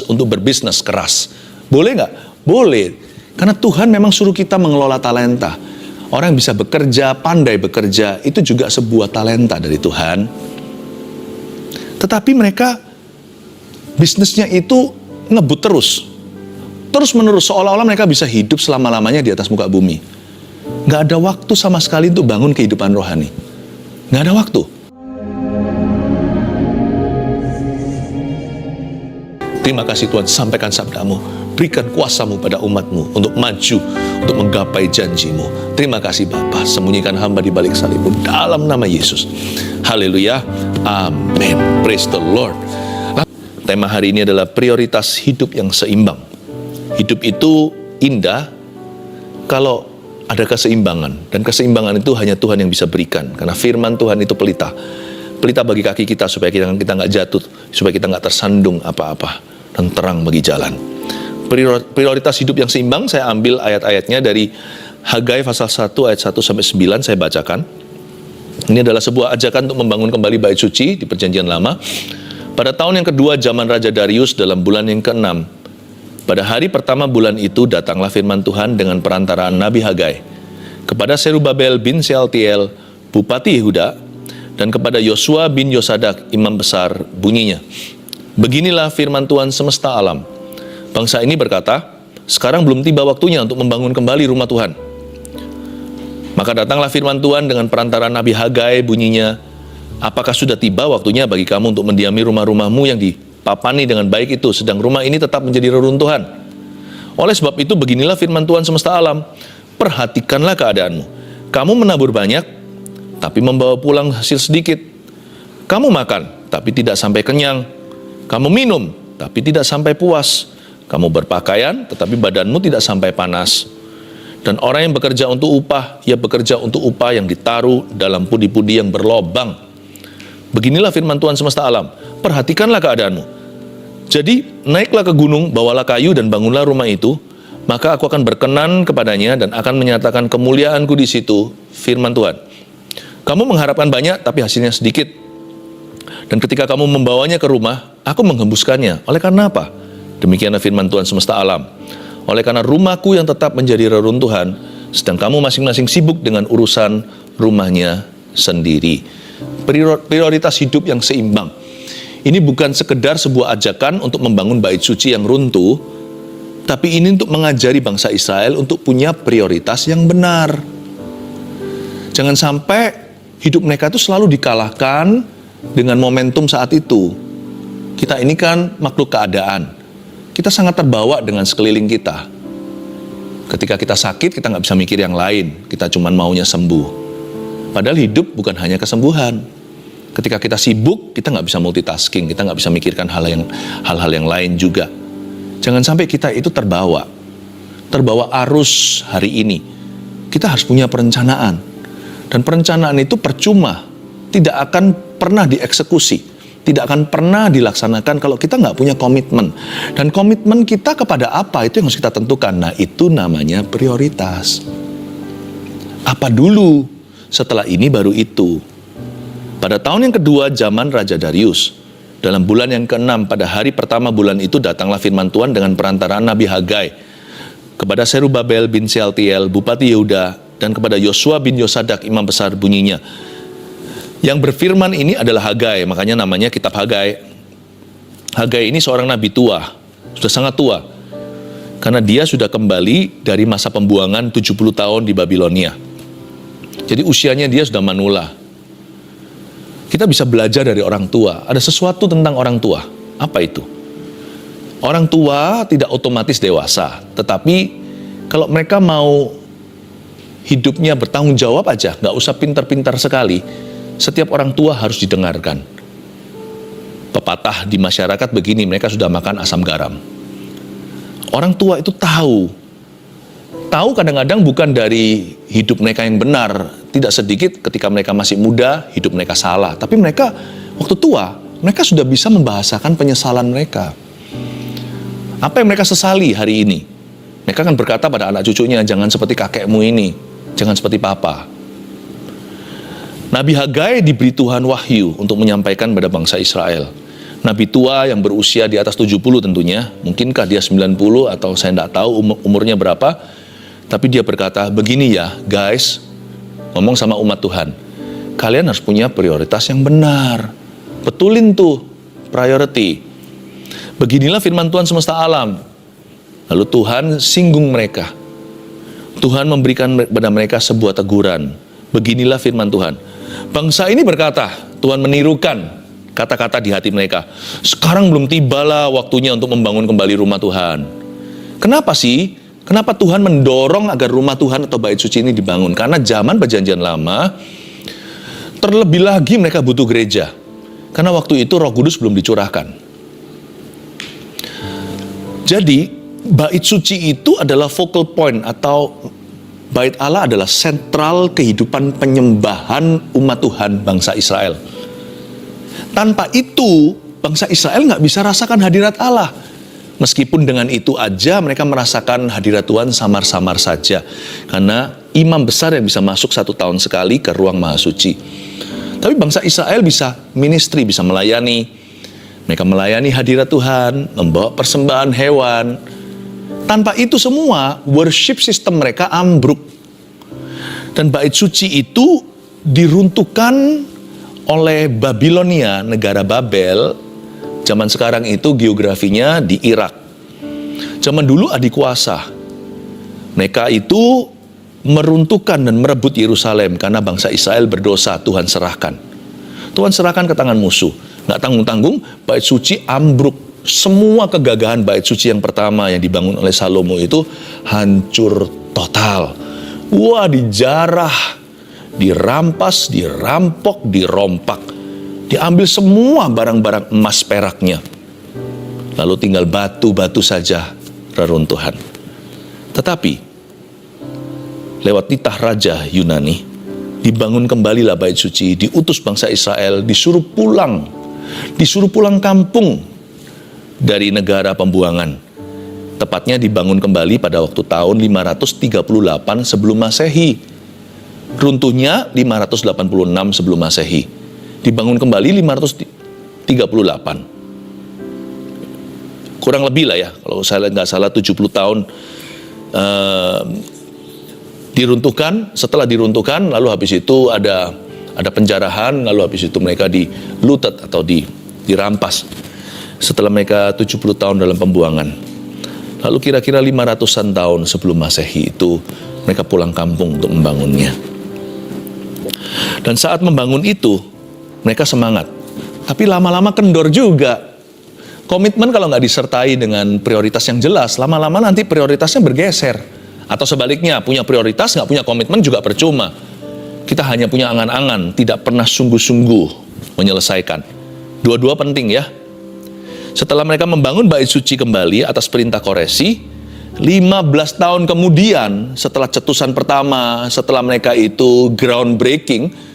untuk berbisnis keras. Boleh nggak? Boleh. Karena Tuhan memang suruh kita mengelola talenta. Orang yang bisa bekerja, pandai bekerja, itu juga sebuah talenta dari Tuhan. Tetapi mereka bisnisnya itu ngebut terus menerus, seolah-olah mereka bisa hidup selama-lamanya di atas muka bumi. Nggak ada waktu sama sekali untuk bangun kehidupan rohani. Nggak ada waktu. Terima kasih Tuhan, sampaikan sabdamu. Berikan kuasamu pada umatmu untuk maju, untuk menggapai janjimu. Terima kasih Bapa, sembunyikan hamba di balik salibmu dalam nama Yesus. Haleluya, amin. Praise the Lord. Tema hari ini adalah prioritas hidup yang seimbang. Hidup itu indah kalau ada keseimbangan. Dan keseimbangan itu hanya Tuhan yang bisa berikan. Karena firman Tuhan itu pelita. Pelita bagi kaki kita supaya kita nggak jatuh. Supaya kita nggak tersandung apa-apa. Dan terang bagi jalan. Prioritas hidup yang seimbang, saya ambil ayat-ayatnya dari Hagai pasal 1 ayat 1-9, saya bacakan. Ini adalah sebuah ajakan untuk membangun kembali bait suci di perjanjian lama. Pada tahun yang kedua zaman Raja Darius dalam bulan yang ke-6, pada hari pertama bulan itu datanglah firman Tuhan dengan perantaraan Nabi Hagai kepada Serubabel bin Sealtiel, Bupati Yehuda, dan kepada Yosua bin Yosadak, Imam Besar, bunyinya. Beginilah firman Tuhan semesta alam. Bangsa ini berkata, sekarang belum tiba waktunya untuk membangun kembali rumah Tuhan. Maka datanglah firman Tuhan dengan perantaraan Nabi Hagai, bunyinya, apakah sudah tiba waktunya bagi kamu untuk mendiami rumah-rumahmu yang dipapani dengan baik itu, sedang rumah ini tetap menjadi reruntuhan? Oleh sebab itu, beginilah firman Tuhan semesta alam, perhatikanlah keadaanmu. Kamu menabur banyak, tapi membawa pulang hasil sedikit. Kamu makan, tapi tidak sampai kenyang. Kamu minum, tapi tidak sampai puas. Kamu berpakaian, tetapi badanmu tidak sampai panas. Dan orang yang bekerja untuk upah, ia bekerja untuk upah yang ditaruh dalam pudi-pudi yang berlobang. Beginilah firman Tuhan semesta alam, perhatikanlah keadaanmu. Jadi, naiklah ke gunung, bawalah kayu dan bangunlah rumah itu, maka aku akan berkenan kepadanya dan akan menyatakan kemuliaanku di situ, firman Tuhan. Kamu mengharapkan banyak, tapi hasilnya sedikit. Dan ketika kamu membawanya ke rumah, aku menghembuskannya. Oleh karena apa? Demikianlah firman Tuhan semesta alam. Oleh karena rumahku yang tetap menjadi reruntuhan, sedang kamu masing-masing sibuk dengan urusan rumahnya sendiri. Prioritas hidup yang seimbang. Ini bukan sekedar sebuah ajakan untuk membangun bait suci yang runtuh, tapi ini untuk mengajari bangsa Israel untuk punya prioritas yang benar. Jangan sampai hidup mereka itu selalu dikalahkan dengan momentum saat itu. Kita ini kan makhluk keadaan. Kita sangat terbawa dengan sekeliling kita. Ketika kita sakit, kita nggak bisa mikir yang lain. Kita cuma maunya sembuh. Padahal hidup bukan hanya kesembuhan. Ketika kita sibuk, kita nggak bisa multitasking. Kita nggak bisa mikirkan hal-hal yang lain juga. Jangan sampai kita itu terbawa arus hari ini. Kita harus punya perencanaan. Dan perencanaan itu percuma. Tidak akan pernah dieksekusi. Tidak akan pernah dilaksanakan kalau kita nggak punya komitmen. Dan komitmen kita kepada apa, itu yang harus kita tentukan. Nah, itu namanya prioritas. Apa dulu? Setelah ini baru itu. Pada tahun yang kedua zaman Raja Darius, dalam bulan yang ke-6, pada hari pertama bulan itu datanglah firman Tuhan dengan perantaraan Nabi Hagai kepada Serubabel bin Sealtiel, Bupati Yehuda, dan kepada Yosua bin Yosadak, Imam Besar, bunyinya. Yang berfirman ini adalah Hagai, makanya namanya kitab Hagai. Hagai ini seorang nabi tua, sudah sangat tua. Karena dia sudah kembali dari masa pembuangan 70 tahun di Babilonia. Jadi usianya dia sudah manula. Kita bisa belajar dari orang tua. Ada sesuatu tentang orang tua. Apa itu? Orang tua tidak otomatis dewasa. Tetapi kalau mereka mau hidupnya bertanggung jawab aja, nggak usah pintar-pintar sekali. Setiap orang tua harus didengarkan. Pepatah di masyarakat begini, mereka sudah makan asam garam. Orang tua itu tahu kadang-kadang bukan dari hidup mereka yang benar. Tidak sedikit ketika mereka masih muda, hidup mereka salah. Tapi mereka, waktu tua, mereka sudah bisa membahasakan penyesalan mereka. Apa yang mereka sesali hari ini? Mereka akan berkata pada anak cucunya, jangan seperti kakekmu ini, jangan seperti papa. Nabi Hagai diberi Tuhan wahyu untuk menyampaikan pada bangsa Israel. Nabi tua yang berusia di atas 70 tentunya. Mungkinkah dia 90 atau saya tidak tahu umurnya berapa. Tapi dia berkata, begini ya guys, ngomong sama umat Tuhan. Kalian harus punya prioritas yang benar. Betulin tuh priority. Beginilah firman Tuhan semesta alam. Lalu Tuhan singgung mereka. Tuhan memberikan kepada mereka sebuah teguran. Beginilah firman Tuhan. Bangsa ini berkata, Tuhan menirukan kata-kata di hati mereka. Sekarang belum tibalah waktunya untuk membangun kembali rumah Tuhan. Kenapa sih? Kenapa Tuhan mendorong agar rumah Tuhan atau bait suci ini dibangun? Karena zaman perjanjian lama, terlebih lagi mereka butuh gereja. Karena waktu itu Roh Kudus belum dicurahkan. Jadi, bait suci itu adalah focal point atau bait Allah adalah sentral kehidupan penyembahan umat Tuhan bangsa Israel. Tanpa itu, bangsa Israel nggak bisa rasakan hadirat Allah. Meskipun dengan itu aja mereka merasakan hadirat Tuhan samar-samar saja. Karena imam besar yang bisa masuk 1 tahun sekali ke ruang maha suci. Tapi bangsa Israel bisa ministry, bisa melayani. Mereka melayani hadirat Tuhan, membawa persembahan hewan. Tanpa itu semua, worship system mereka ambruk. Dan bait suci itu diruntuhkan oleh Babilonia, negara Babel. Zaman sekarang itu geografinya di Irak. Zaman dulu adik kuasa. Mereka itu meruntuhkan dan merebut Yerusalem karena bangsa Israel berdosa. Tuhan serahkan. Tuhan serahkan ke tangan musuh. Nggak tanggung-tanggung, bait suci ambruk. Semua kegagahan bait suci yang pertama yang dibangun oleh Salomo itu hancur total. Wah, dijarah, dirampas, dirampok, dirompak. Diambil semua barang-barang emas peraknya. Lalu tinggal batu-batu saja reruntuhan. Tetapi, lewat titah Raja Yunani, dibangun kembalilah bait suci, diutus bangsa Israel, disuruh pulang kampung dari negara pembuangan. Tepatnya dibangun kembali pada waktu tahun 538 sebelum Masehi. Runtuhnya 586 sebelum Masehi. Dibangun kembali 538. Kurang lebih lah ya, kalau saya nggak salah 70 tahun diruntuhkan. Setelah diruntuhkan, lalu habis itu ada penjarahan, lalu habis itu mereka dilutet atau dirampas. Setelah mereka 70 tahun dalam pembuangan. Lalu kira-kira 500-an tahun sebelum Masehi itu mereka pulang kampung untuk membangunnya. Dan saat membangun itu, mereka semangat. Tapi lama-lama kendor juga. Komitmen kalau nggak disertai dengan prioritas yang jelas, lama-lama nanti prioritasnya bergeser. Atau sebaliknya, punya prioritas, nggak punya komitmen juga percuma. Kita hanya punya angan-angan, tidak pernah sungguh-sungguh menyelesaikan. Dua-dua penting ya. Setelah mereka membangun bait suci kembali atas perintah Koresi, 15 tahun kemudian, setelah cetusan pertama, setelah mereka itu groundbreaking,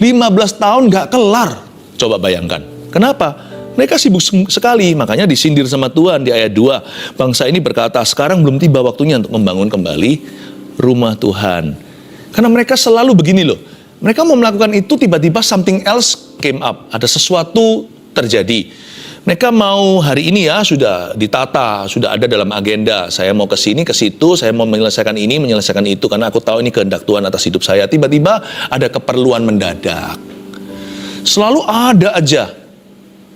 15 tahun gak kelar. Coba bayangkan. Kenapa? Mereka sibuk sekali. Makanya disindir sama Tuhan di ayat 2. Bangsa ini berkata, sekarang belum tiba waktunya untuk membangun kembali rumah Tuhan. Karena mereka selalu begini loh. Mereka mau melakukan itu, tiba-tiba something else came up. Ada sesuatu terjadi. Mereka mau hari ini ya sudah ditata, sudah ada dalam agenda. Saya mau ke sini, ke situ, saya mau menyelesaikan ini, menyelesaikan itu. Karena aku tahu ini kehendak Tuhan atas hidup saya. Tiba-tiba ada keperluan mendadak. Selalu ada aja.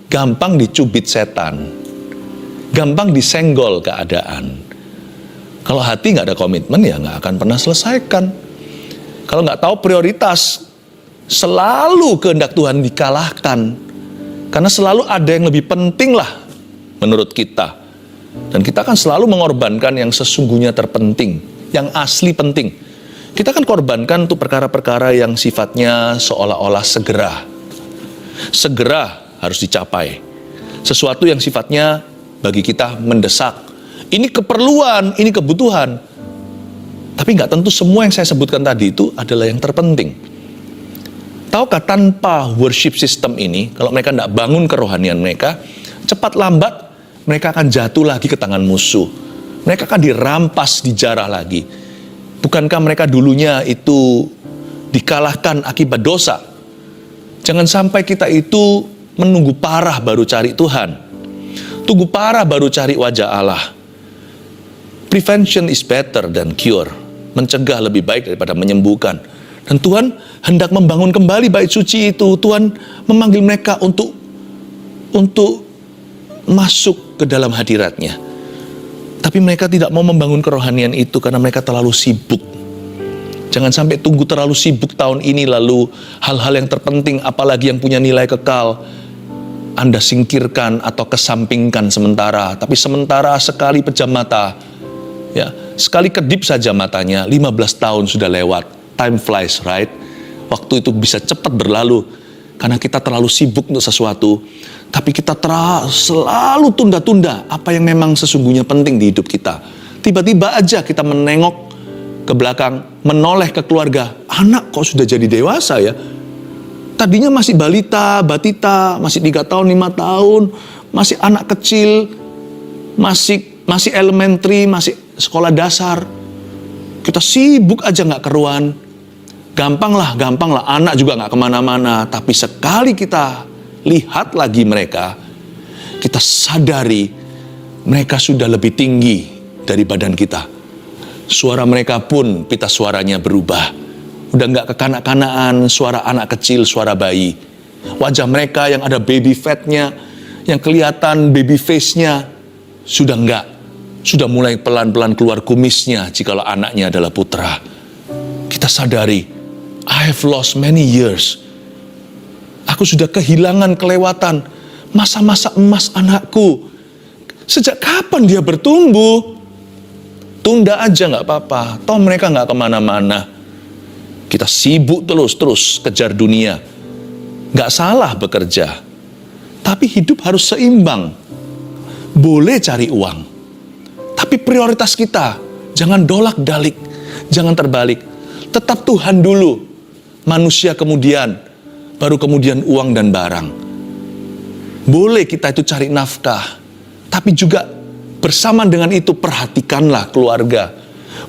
Gampang dicubit setan. Gampang disenggol keadaan. Kalau hati nggak ada komitmen ya nggak akan pernah selesaikan. Kalau nggak tahu prioritas, selalu kehendak Tuhan dikalahkan. Karena selalu ada yang lebih penting lah menurut kita. Dan kita akan selalu mengorbankan yang sesungguhnya terpenting, yang asli penting. Kita akan korbankan untuk perkara-perkara yang sifatnya seolah-olah segera. Segera harus dicapai. Sesuatu yang sifatnya bagi kita mendesak. Ini keperluan, ini kebutuhan. Tapi nggak tentu semua yang saya sebutkan tadi itu adalah yang terpenting. Tahukah tanpa worship system ini, kalau mereka tidak bangun kerohanian mereka, cepat lambat mereka akan jatuh lagi ke tangan musuh. Mereka akan dirampas, dijarah lagi. Bukankah mereka dulunya itu dikalahkan akibat dosa? Jangan sampai kita itu menunggu parah baru cari Tuhan. Tunggu parah baru cari wajah Allah. Prevention is better than cure. Mencegah lebih baik daripada menyembuhkan. Dan Tuhan hendak membangun kembali bait suci itu. Tuhan memanggil mereka untuk masuk ke dalam hadirat-Nya. Tapi mereka tidak mau membangun kerohanian itu karena mereka terlalu sibuk. Jangan sampai tunggu terlalu sibuk tahun ini lalu hal-hal yang terpenting apalagi yang punya nilai kekal Anda singkirkan atau kesampingkan sementara. Tapi sementara sekali pejam mata, ya, sekali kedip saja matanya, 15 tahun sudah lewat. Time flies, right? Waktu itu bisa cepat berlalu karena kita terlalu sibuk untuk sesuatu. Tapi kita selalu tunda-tunda apa yang memang sesungguhnya penting di hidup kita. Tiba-tiba aja kita menengok ke belakang, menoleh ke keluarga. Anak kok sudah jadi dewasa ya? Tadinya masih balita, batita, masih 3 tahun, 5 tahun, masih anak kecil, masih elementary, masih sekolah dasar. Kita sibuk aja gak keruan. Gampang lah, anak juga gak kemana-mana. Tapi sekali kita lihat lagi mereka, kita sadari mereka sudah lebih tinggi dari badan kita. Suara mereka pun pita suaranya berubah. Udah gak kekanak-kanaan, suara anak kecil, suara bayi. Wajah mereka yang ada baby fatnya, yang kelihatan baby face-nya, sudah enggak. Sudah mulai pelan-pelan keluar kumisnya jikalau anaknya adalah putra. Kita sadari, I have lost many years. Aku sudah kehilangan, kelewatan masa-masa emas anakku. Sejak kapan dia bertumbuh? Tunda aja gak apa-apa, toh mereka gak kemana-mana. Kita sibuk terus kejar dunia. Gak salah bekerja, tapi hidup harus seimbang. Boleh cari uang, tapi prioritas kita jangan dolak-dalik, jangan terbalik. Tetap Tuhan dulu, manusia kemudian, baru kemudian uang dan barang. Boleh kita itu cari nafkah, tapi juga bersama dengan itu perhatikanlah keluarga.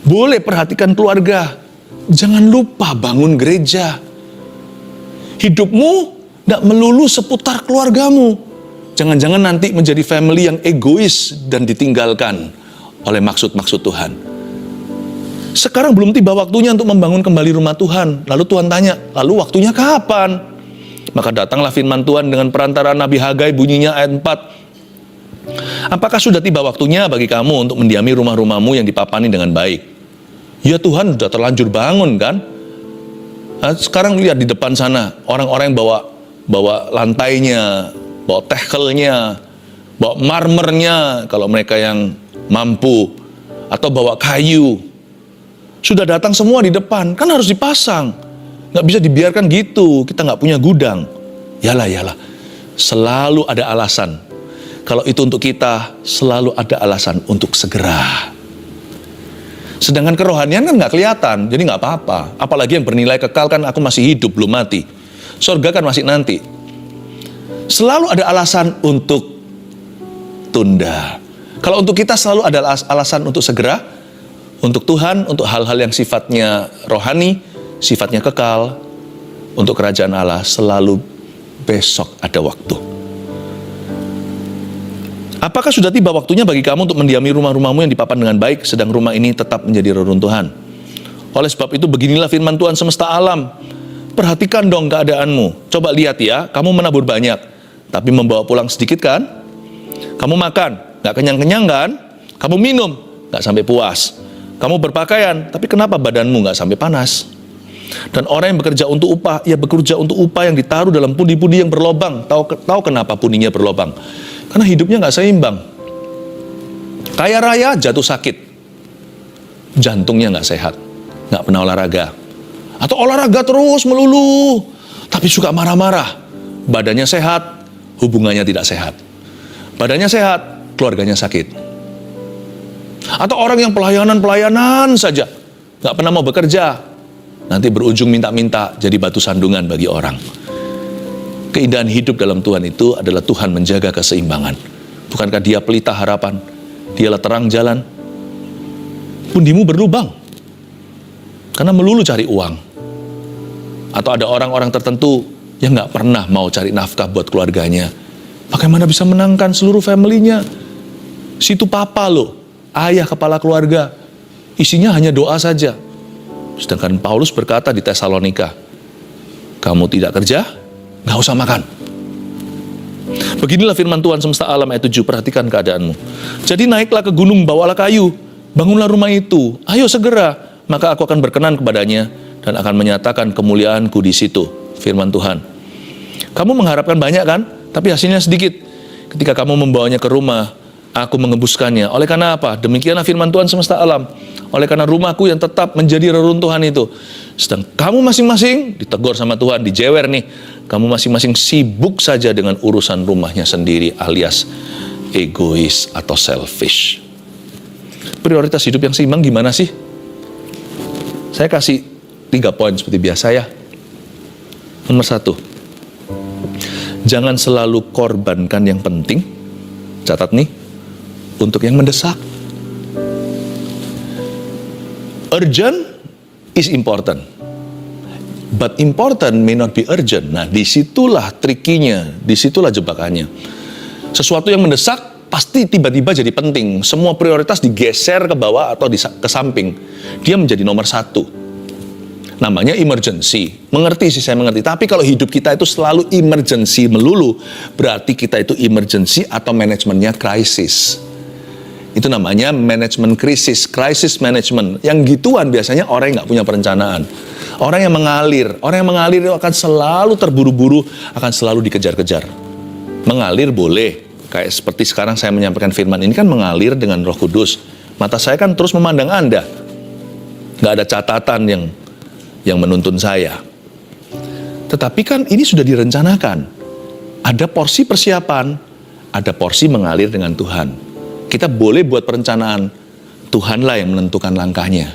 Boleh perhatikan keluarga, jangan lupa bangun gereja. Hidupmu tidak melulu seputar keluargamu. Jangan-jangan nanti menjadi family yang egois dan ditinggalkan oleh maksud-maksud Tuhan. Sekarang belum tiba waktunya untuk membangun kembali rumah Tuhan. Lalu Tuhan tanya, lalu waktunya kapan? Maka datanglah firman Tuhan dengan perantara Nabi Hagai, bunyinya ayat 4. Apakah sudah tiba waktunya bagi kamu untuk mendiami rumah-rumahmu yang dipapani dengan baik? Ya Tuhan, sudah terlanjur bangun kan? Nah, sekarang lihat di depan sana, orang-orang yang bawa lantainya, bawa tekelnya, bawa marmernya kalau mereka yang mampu, atau bawa kayu. Sudah datang semua di depan, kan harus dipasang. Nggak bisa dibiarkan gitu, kita nggak punya gudang. Yalah, selalu ada alasan. Kalau itu untuk kita, selalu ada alasan untuk segera. Sedangkan kerohanian kan nggak kelihatan, jadi nggak apa-apa. Apalagi yang bernilai kekal kan aku masih hidup, belum mati. Surga kan masih nanti. Selalu ada alasan untuk tunda. Kalau untuk kita selalu ada alasan untuk segera. Untuk Tuhan, untuk hal-hal yang sifatnya rohani, sifatnya kekal. Untuk kerajaan Allah selalu besok ada waktu. Apakah sudah tiba waktunya bagi kamu untuk mendiami rumah-rumahmu yang dipapan dengan baik, sedang rumah ini tetap menjadi reruntuhan? Oleh sebab itu beginilah firman Tuhan semesta alam. Perhatikan dong keadaanmu. Coba lihat ya, kamu menabur banyak, tapi membawa pulang sedikit kan? Kamu makan, gak kenyang-kenyang kan? Kamu minum, gak sampai puas. Kamu berpakaian, tapi kenapa badanmu gak sampai panas? Dan orang yang bekerja untuk upah, ia bekerja untuk upah yang ditaruh dalam pundi-pundi yang berlobang. Tahu kenapa pundinya berlobang? Karena hidupnya gak seimbang. Kaya raya jatuh sakit, jantungnya gak sehat, gak pernah olahraga. Atau olahraga terus melulu, tapi suka marah-marah. Badannya sehat, hubungannya tidak sehat. Badannya sehat, keluarganya sakit. Atau orang yang pelayanan saja, gak pernah mau bekerja, nanti berujung minta-minta jadi batu sandungan bagi orang. Keindahan hidup dalam Tuhan itu adalah Tuhan menjaga keseimbangan. Bukankah Dia pelita harapan? Dialah terang jalan. Pundimu berlubang karena melulu cari uang. Atau ada orang-orang tertentu yang nggak pernah mau cari nafkah buat keluarganya, bagaimana bisa menangkan seluruh family-nya? Situ papa loh, ayah kepala keluarga, isinya hanya doa saja. Sedangkan Paulus berkata di Tesalonika, kamu tidak kerja, nggak usah makan. Beginilah firman Tuhan semesta alam ayat 7, perhatikan keadaanmu. Jadi naiklah ke gunung, bawalah kayu, bangunlah rumah itu, ayo segera, maka aku akan berkenan kepadanya dan akan menyatakan kemuliaanku di situ. Firman Tuhan. Kamu mengharapkan banyak kan? Tapi hasilnya sedikit. Ketika kamu membawanya ke rumah, aku mengembuskannya. Oleh karena apa? Demikianlah firman Tuhan semesta alam. Oleh karena rumahku yang tetap menjadi reruntuhan itu. Sedang kamu masing-masing ditegur sama Tuhan, dijewer nih. Kamu masing-masing sibuk saja dengan urusan rumahnya sendiri, alias egois atau selfish. Prioritas hidup yang seimbang gimana sih? Saya kasih 3 poin seperti biasa ya. Nomor 1, jangan selalu korbankan yang penting. Catat nih, untuk yang mendesak. Urgent is important, but important may not be urgent. Nah, disitulah trikinya, disitulah jebakannya. Sesuatu yang mendesak pasti tiba-tiba jadi penting. Semua prioritas digeser ke bawah atau ke samping. Dia menjadi nomor 1. Namanya emergency. Mengerti sih, saya mengerti. Tapi kalau hidup kita itu selalu emergency melulu, berarti kita itu emergency atau manajemennya krisis. Itu namanya manajemen krisis, crisis management. Yang gituan biasanya orang yang nggak punya perencanaan. Orang yang mengalir itu akan selalu terburu-buru, akan selalu dikejar-kejar. Mengalir boleh, kayak seperti sekarang saya menyampaikan firman ini kan mengalir dengan Roh Kudus. Mata saya kan terus memandang Anda. Nggak ada catatan yang menuntun saya. Tetapi kan ini sudah direncanakan. Ada porsi persiapan, ada porsi mengalir dengan Tuhan. Kita boleh buat perencanaan, Tuhanlah yang menentukan langkahnya.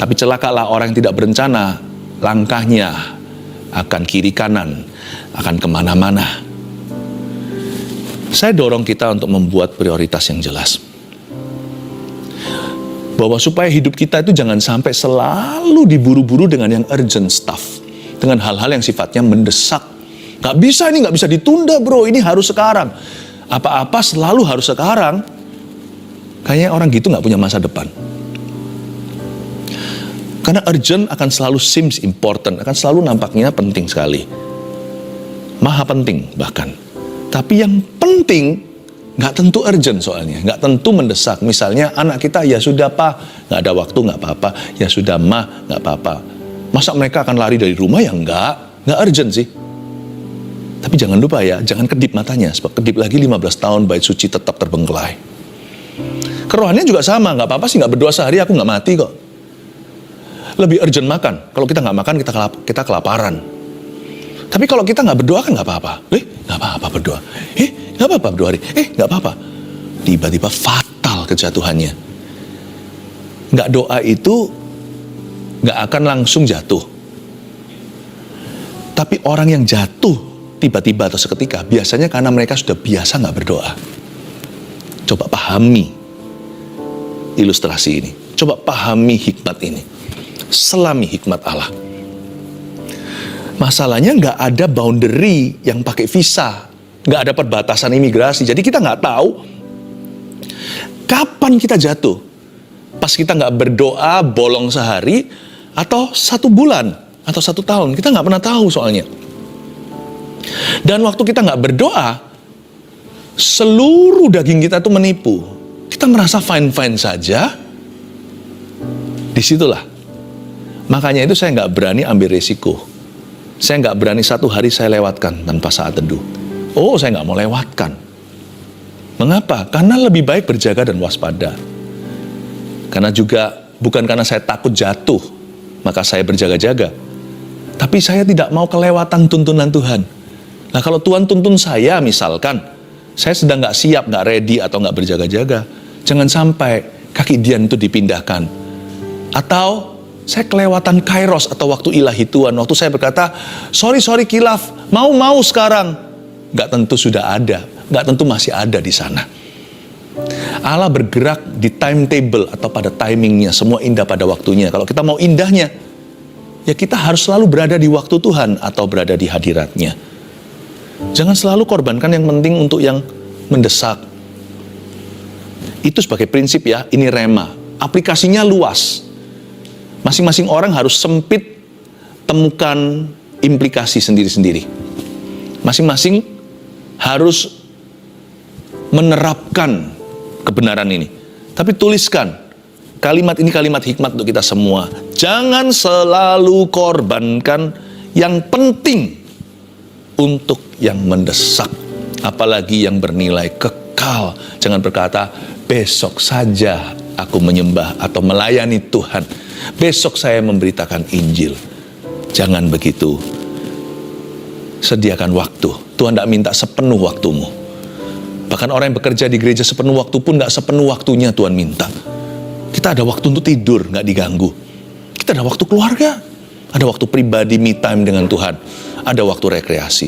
Tapi celakalah orang yang tidak berencana, langkahnya akan kiri kanan, akan kemana-mana. Saya dorong kita untuk membuat prioritas yang jelas. Bahwa supaya hidup kita itu jangan sampai selalu diburu-buru dengan yang urgent stuff. Dengan hal-hal yang sifatnya mendesak. Gak bisa ini, gak bisa ditunda bro, ini harus sekarang. Apa-apa selalu harus sekarang. Kayaknya orang gitu gak punya masa depan. Karena urgent akan selalu seems important, akan selalu nampaknya penting sekali. Maha penting bahkan. Tapi yang penting nggak tentu urgent soalnya, nggak tentu mendesak. Misalnya anak kita, ya sudah pak, nggak ada waktu, nggak apa-apa. Ya sudah ma, nggak apa-apa. Masa mereka akan lari dari rumah? Ya nggak urgent sih. Tapi jangan lupa ya, jangan kedip matanya. Sebab kedip lagi 15 tahun bait suci tetap terbengkelai. Kerohanian juga sama, nggak apa-apa sih, nggak berdoa sehari aku nggak mati kok. Lebih urgent makan. Kalau kita nggak makan, kita kelaparan. Tapi kalau kita nggak berdoa kan nggak apa-apa. Nggak apa-apa berdoa. Nggak apa-apa berdoa hari. Nggak apa-apa. Tiba-tiba fatal kejatuhannya. Nggak doa itu nggak akan langsung jatuh. Tapi orang yang jatuh tiba-tiba atau seketika, biasanya karena mereka sudah biasa nggak berdoa. Coba pahami ilustrasi ini. Coba pahami hikmat ini. Selami hikmat Allah. Masalahnya nggak ada boundary yang pakai visa, nggak ada perbatasan imigrasi. Jadi kita nggak tahu kapan kita jatuh. Pas kita nggak berdoa, bolong sehari, atau 1 bulan, atau 1 tahun. Kita nggak pernah tahu soalnya. Dan waktu kita nggak berdoa, seluruh daging kita itu menipu. Kita merasa fine-fine saja. Disitulah. Makanya itu saya nggak berani ambil resiko. Saya nggak berani 1 hari saya lewatkan tanpa saat teduh. Oh, saya nggak mau lewatkan. Mengapa? Karena lebih baik berjaga dan waspada. Karena juga bukan karena saya takut jatuh, maka saya berjaga-jaga. Tapi saya tidak mau kelewatan tuntunan Tuhan. Nah, kalau Tuhan tuntun saya misalkan, saya sedang nggak siap, nggak ready, atau nggak berjaga-jaga, jangan sampai kaki Dian itu dipindahkan. Atau saya kelewatan kairos atau waktu ilahi Tuhan. Waktu saya berkata, sorry kilaf, mau sekarang. Gak tentu sudah ada, gak tentu masih ada di sana. Allah bergerak di timetable atau pada timingnya, semua indah pada waktunya. Kalau kita mau indahnya, ya kita harus selalu berada di waktu Tuhan atau berada di hadiratnya. Jangan selalu korbankan yang penting untuk yang mendesak. Itu sebagai prinsip ya, ini rema. Aplikasinya luas. Masing-masing orang harus sempit temukan implikasi sendiri-sendiri. Masing-masing harus menerapkan kebenaran ini. Tapi tuliskan, kalimat ini kalimat hikmat untuk kita semua. Jangan selalu korbankan yang penting untuk yang mendesak. Apalagi yang bernilai kekal. Jangan berkata, besok saja aku menyembah atau melayani Tuhan. Besok saya memberitakan Injil. Jangan begitu. Sediakan waktu. Tuhan tidak minta sepenuh waktumu. Bahkan orang yang bekerja di gereja sepenuh waktu pun tidak sepenuh waktunya Tuhan minta. Kita ada waktu untuk tidur, nggak diganggu. Kita ada waktu keluarga. Ada waktu pribadi, me time dengan Tuhan. Ada waktu rekreasi.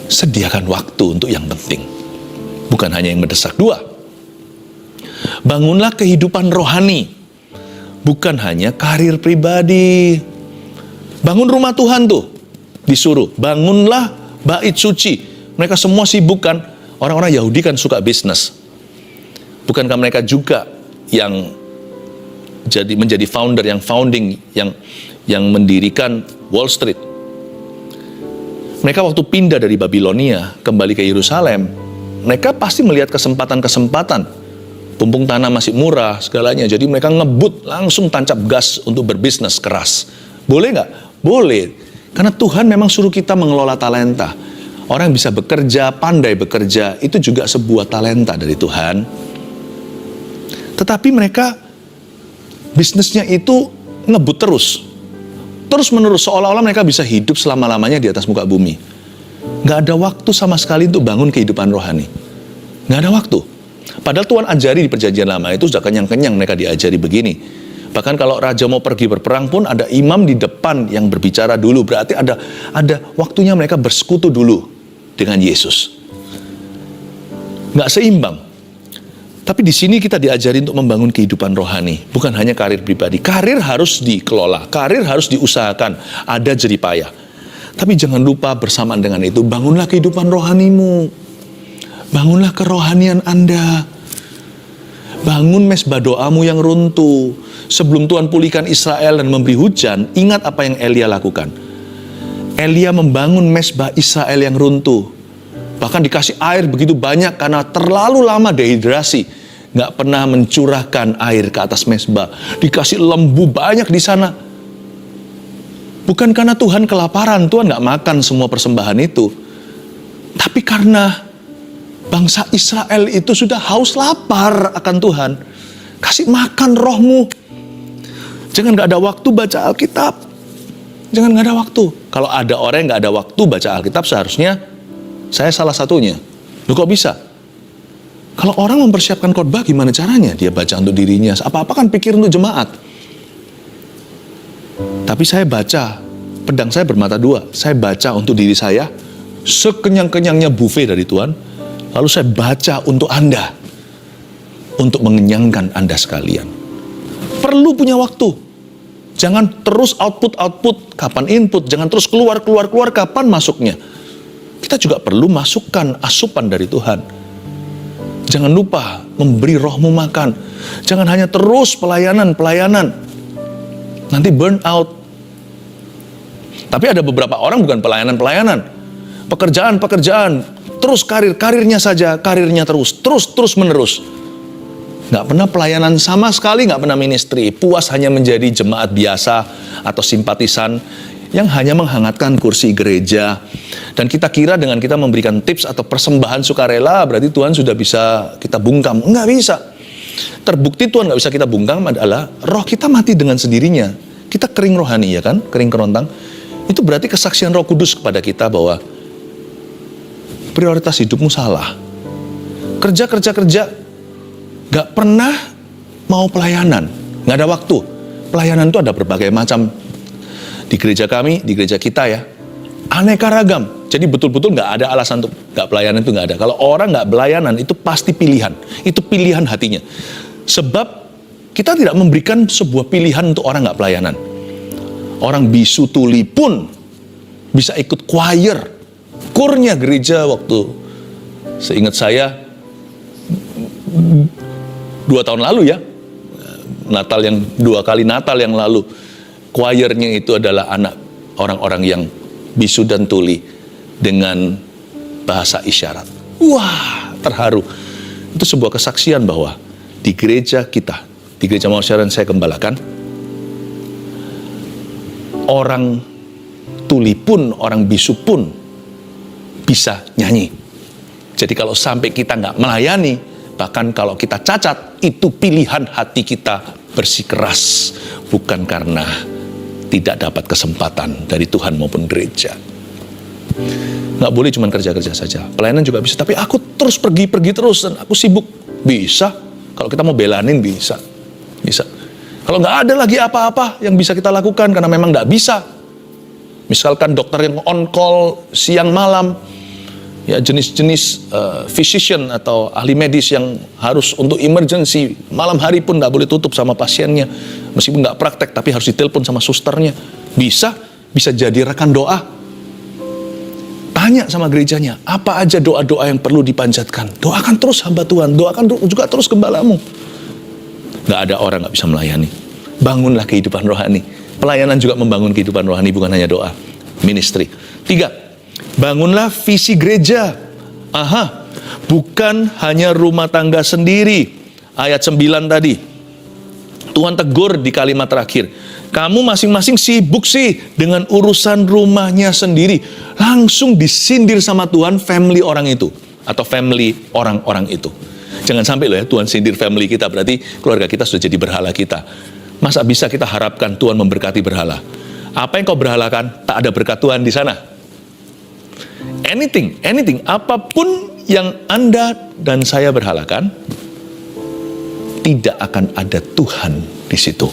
Sediakan waktu untuk yang penting. Bukan hanya yang mendesak. 2. Bangunlah kehidupan rohani. Bukan hanya karir pribadi. Bangun rumah Tuhan tuh. Disuruh, bangunlah bait suci. Mereka semua sibuk kan. Orang-orang Yahudi kan suka bisnis. Bukankah mereka juga yang menjadi founder, yang founding, yang mendirikan Wall Street? Mereka waktu pindah dari Babilonia kembali ke Yerusalem, mereka pasti melihat kesempatan-kesempatan. Pumpung tanah masih murah segalanya, jadi mereka ngebut langsung tancap gas untuk berbisnis keras. Boleh nggak? Boleh. Karena Tuhan memang suruh kita mengelola talenta. Orang yang bisa bekerja, pandai bekerja, itu juga sebuah talenta dari Tuhan. Tetapi mereka bisnisnya itu ngebut terus. Terus menerus, seolah-olah mereka bisa hidup selama-lamanya di atas muka bumi. Nggak ada waktu sama sekali untuk bangun kehidupan rohani. Nggak ada waktu. Padahal Tuhan ajari di perjanjian lama itu sudah kenyang-kenyang mereka diajari begini. Bahkan kalau raja mau pergi berperang pun ada imam di depan yang berbicara dulu. Berarti ada waktunya mereka bersekutu dulu dengan Yesus. Nggak seimbang. Tapi di sini kita diajari untuk membangun kehidupan rohani. Bukan hanya karir pribadi. Karir harus dikelola. Karir harus diusahakan. Ada jeripayah. Tapi jangan lupa bersamaan dengan itu, bangunlah kehidupan rohanimu. Bangunlah kerohanian Anda. Bangun mesbah doamu yang runtuh. Sebelum Tuhan pulihkan Israel dan memberi hujan, ingat apa yang Elia lakukan. Elia membangun mesbah Israel yang runtuh. Bahkan dikasih air begitu banyak karena terlalu lama dehidrasi. Nggak pernah mencurahkan air ke atas mesbah. Dikasih lembu banyak di sana. Bukan karena Tuhan kelaparan, Tuhan nggak makan semua persembahan itu. Tapi karena bangsa Israel itu sudah haus lapar akan Tuhan. Kasih makan rohmu. Jangan nggak ada waktu baca Alkitab. Jangan nggak ada waktu. Kalau ada orang yang nggak ada waktu baca Alkitab, seharusnya saya salah satunya. Loh kok bisa? Kalau orang mempersiapkan khotbah, gimana caranya? Dia baca untuk dirinya. Apa-apa kan pikir untuk jemaat. Tapi saya baca, pedang saya bermata dua. Saya baca untuk diri saya, sekenyang-kenyangnya buffet dari Tuhan. Lalu saya baca untuk Anda. Untuk mengenyangkan Anda sekalian. Perlu punya waktu. Jangan terus output, kapan input. Jangan terus keluar, kapan masuknya. Kita juga perlu masukkan asupan dari Tuhan. Jangan lupa memberi rohmu makan. Jangan hanya terus pelayanan. Nanti burn out. Tapi ada beberapa orang bukan pelayanan. Pekerjaan. Terus karirnya saja, karirnya terus menerus. Nggak pernah pelayanan sama sekali, nggak pernah ministry. Puas hanya menjadi jemaat biasa atau simpatisan yang hanya menghangatkan kursi gereja. Dan kita kira dengan kita memberikan tips atau persembahan sukarela, berarti Tuhan sudah bisa kita bungkam. Nggak bisa. Terbukti Tuhan nggak bisa kita bungkam adalah roh kita mati dengan sendirinya. Kita kering rohani, ya kan? Kering kerontang. Itu berarti kesaksian Roh Kudus kepada kita bahwa prioritas hidupmu salah. Kerja, gak pernah mau pelayanan. Gak ada waktu. Pelayanan itu ada berbagai macam. Di gereja kami, di gereja kita ya, aneka ragam. Jadi betul-betul gak ada alasan untuk gak pelayanan, itu gak ada. Kalau orang gak pelayanan, itu pasti pilihan. Itu pilihan hatinya. Sebab kita tidak memberikan sebuah pilihan untuk orang gak pelayanan. Orang bisu tuli pun bisa ikut choir. Kurnya gereja waktu, seingat saya, 2 tahun lalu ya, Natal yang 2 kali Natal yang lalu, choirnya itu adalah anak orang-orang yang bisu dan tuli dengan bahasa isyarat. Wah, terharu. Itu sebuah kesaksian bahwa di gereja kita, di gereja manusia yang saya gembalakan, orang tuli pun, orang bisu pun bisa nyanyi. Jadi kalau sampai kita nggak melayani, bahkan kalau kita cacat, itu pilihan hati kita bersikeras, bukan karena tidak dapat kesempatan dari Tuhan maupun gereja. Nggak boleh cuma kerja-kerja saja. Pelayanan juga bisa, tapi aku terus pergi terus dan aku sibuk. Bisa. Kalau kita mau belanin bisa. Bisa. Kalau nggak ada lagi apa-apa yang bisa kita lakukan karena memang nggak bisa. Misalkan dokter yang on call siang malam, ya jenis-jenis physician atau ahli medis yang harus untuk emergency, malam hari pun nggak boleh tutup sama pasiennya. Meskipun nggak praktek, tapi harus ditelepon sama susternya. Bisa jadi rekan doa. Tanya sama gerejanya, apa aja doa-doa yang perlu dipanjatkan. Doakan terus hamba Tuhan, doakan juga terus gembalamu. Nggak ada orang nggak bisa melayani. Bangunlah kehidupan rohani. Pelayanan juga membangun kehidupan rohani, bukan hanya doa. Ministry. 3, bangunlah visi gereja. Bukan hanya rumah tangga sendiri. Ayat 9 tadi. Tuhan tegur di kalimat terakhir. Kamu masing-masing sibuk sih dengan urusan rumahnya sendiri. Langsung disindir sama Tuhan family orang itu. Atau family orang-orang itu. Jangan sampai loh ya Tuhan sindir family kita. Berarti keluarga kita sudah jadi berhala kita. Masa bisa kita harapkan Tuhan memberkati berhala? Apa yang kau berhalakan, tak ada berkat Tuhan di sana. Anything, apapun yang Anda dan saya berhalakan, tidak akan ada Tuhan di situ.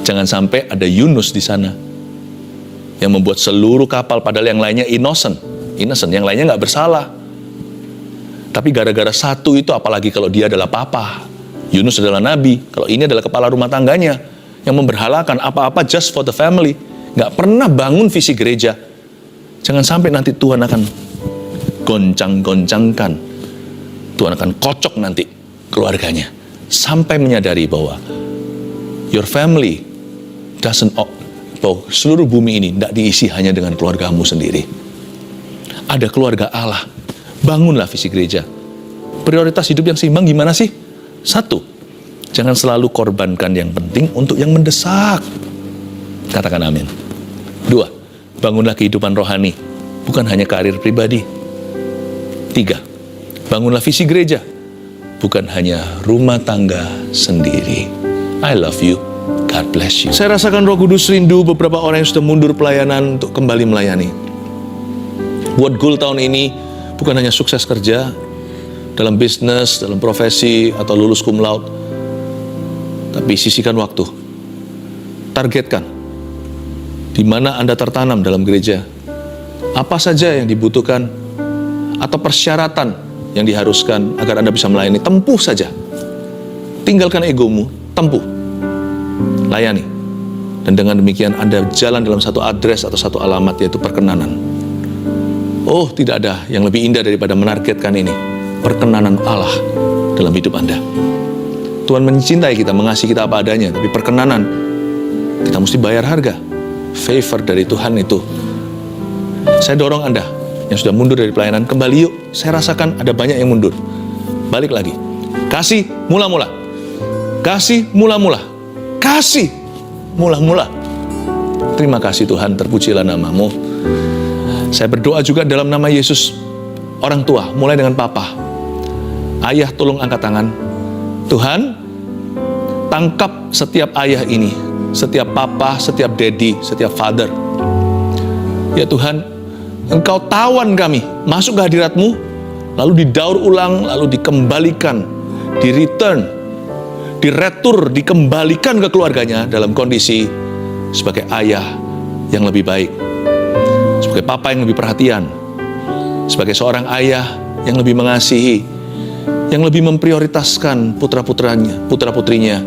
Jangan sampai ada Yunus di sana yang membuat seluruh kapal, padahal yang lainnya innocent, yang lainnya nggak bersalah. Tapi gara-gara satu itu, apalagi kalau dia adalah papa, Yunus adalah nabi, kalau ini adalah kepala rumah tangganya yang memberhalakan apa-apa just for the family, nggak pernah bangun visi gereja. Jangan sampai nanti Tuhan akan goncang-goncangkan, Tuhan akan kocok nanti keluarganya, sampai menyadari bahwa your family bahwa seluruh bumi ini tidak diisi hanya dengan keluargamu sendiri. Ada keluarga Allah. Bangunlah visi gereja. Prioritas hidup yang seimbang gimana sih? 1, jangan selalu korbankan yang penting untuk yang mendesak. Katakan amin. 2, bangunlah kehidupan rohani, bukan hanya karir pribadi. 3, bangunlah visi gereja, bukan hanya rumah tangga sendiri. I love you. God bless you. Saya rasakan Roh Kudus rindu beberapa orang yang sudah mundur pelayanan untuk kembali melayani. Buat goal tahun ini bukan hanya sukses kerja dalam bisnis, dalam profesi, atau lulus cum laude, tapi sisihkan waktu. Targetkan di mana Anda tertanam dalam gereja. Apa saja yang dibutuhkan atau persyaratan yang diharuskan agar Anda bisa melayani, tempuh saja. Tinggalkan egomu, tempuh. Layani. Dan dengan demikian Anda jalan dalam satu address atau satu alamat, yaitu perkenanan. Oh, tidak ada yang lebih indah daripada menargetkan ini. Perkenanan Allah dalam hidup Anda. Tuhan mencintai kita, mengasihi kita apa adanya, tapi perkenanan kita mesti bayar harga. Favor dari Tuhan itu. Saya dorong Anda yang sudah mundur dari pelayanan, kembali yuk. Saya rasakan ada banyak yang mundur. Balik lagi. Kasih mula-mula. Kasih mula-mula. Kasih mula-mula. Terima kasih Tuhan, terpujilah namamu. Saya berdoa juga dalam nama Yesus. Orang tua, mulai dengan papa. Ayah, tolong angkat tangan. Tuhan, tangkap setiap ayah ini, setiap papa, setiap daddy, setiap father. Ya Tuhan, Engkau tawan kami masuk ke hadirat-Mu, lalu didaur ulang, lalu dikembalikan, di-return, diretur, dikembalikan ke keluarganya dalam kondisi sebagai ayah yang lebih baik, sebagai papa yang lebih perhatian, sebagai seorang ayah yang lebih mengasihi, yang lebih memprioritaskan putra-putrinya,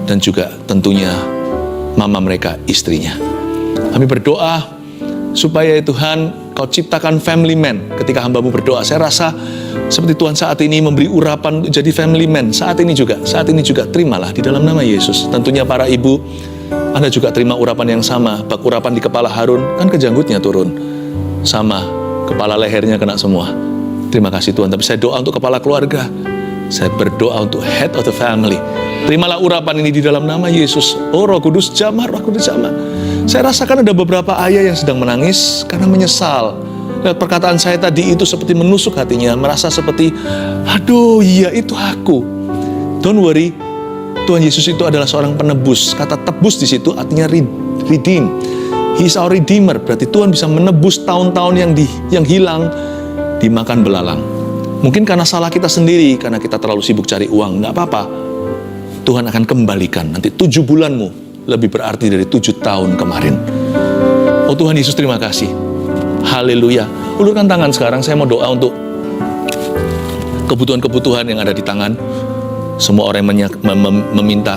dan juga tentunya mama mereka, istrinya. Kami berdoa supaya Tuhan Kau ciptakan family man. Ketika hamba-Mu berdoa, saya rasa seperti Tuhan saat ini memberi urapan jadi family man. Saat ini juga, terimalah di dalam nama Yesus. Tentunya para ibu, Anda juga terima urapan yang sama. Bak urapan di kepala Harun, kan kejanggutnya turun. Sama, kepala lehernya kena semua. Terima kasih Tuhan. Tapi saya doa untuk kepala keluarga. Saya berdoa untuk head of the family. Terimalah urapan ini di dalam nama Yesus. Oh Roh Kudus jamah, Roh Kudus jamah. Saya rasakan ada beberapa ayah yang sedang menangis karena menyesal. Lihat perkataan saya tadi itu seperti menusuk hatinya. Merasa seperti, aduh iya itu aku. Don't worry, Tuhan Yesus itu adalah seorang penebus. Kata tebus di situ artinya redeem. He is our redeemer. Berarti Tuhan bisa menebus tahun-tahun yang hilang dimakan belalang. Mungkin karena salah kita sendiri, karena kita terlalu sibuk cari uang. Nggak apa-apa. Tuhan akan kembalikan. Nanti 7 bulanmu lebih berarti dari 7 tahun kemarin. Oh Tuhan Yesus, terima kasih. Haleluya. Ulurkan tangan sekarang, saya mau doa untuk kebutuhan-kebutuhan yang ada di tangan. Semua orang yang meminta,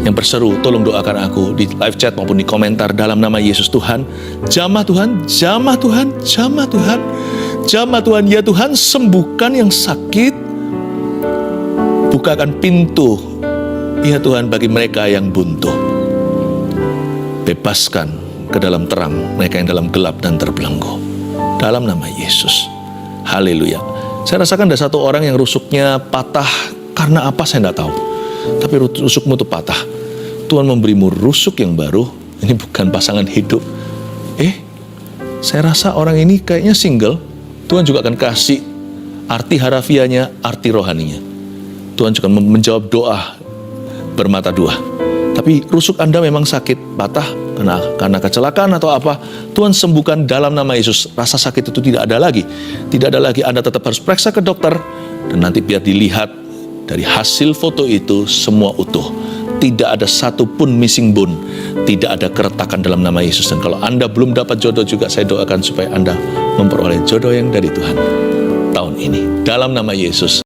yang berseru, tolong doakan aku di live chat maupun di komentar dalam nama Yesus. Tuhan, jamah Tuhan, jamah Tuhan, jamah Tuhan, jamah Tuhan. Ya Tuhan, sembuhkan yang sakit, bukakan pintu, ya Tuhan, bagi mereka yang buntu. Bebaskan ke dalam terang mereka yang dalam gelap dan terbelenggu. Dalam nama Yesus. Haleluya. Saya rasakan ada satu orang yang rusuknya patah. Karena apa saya tidak tahu. Tapi rusukmu itu patah. Tuhan memberimu rusuk yang baru. Ini bukan pasangan hidup. Saya rasa orang ini kayaknya single. Tuhan juga akan kasih arti harafiahnya, arti rohaninya. Tuhan juga menjawab doa bermata dua. Tapi rusuk Anda memang sakit, patah, karena kecelakaan atau apa, Tuhan sembuhkan dalam nama Yesus. Rasa sakit itu tidak ada lagi. Tidak ada lagi, Anda tetap harus periksa ke dokter. Dan nanti biar dilihat dari hasil foto itu semua utuh. Tidak ada satupun missing bone. Tidak ada keretakan dalam nama Yesus. Dan kalau Anda belum dapat jodoh juga, saya doakan supaya Anda memperoleh jodoh yang dari Tuhan tahun ini. Dalam nama Yesus.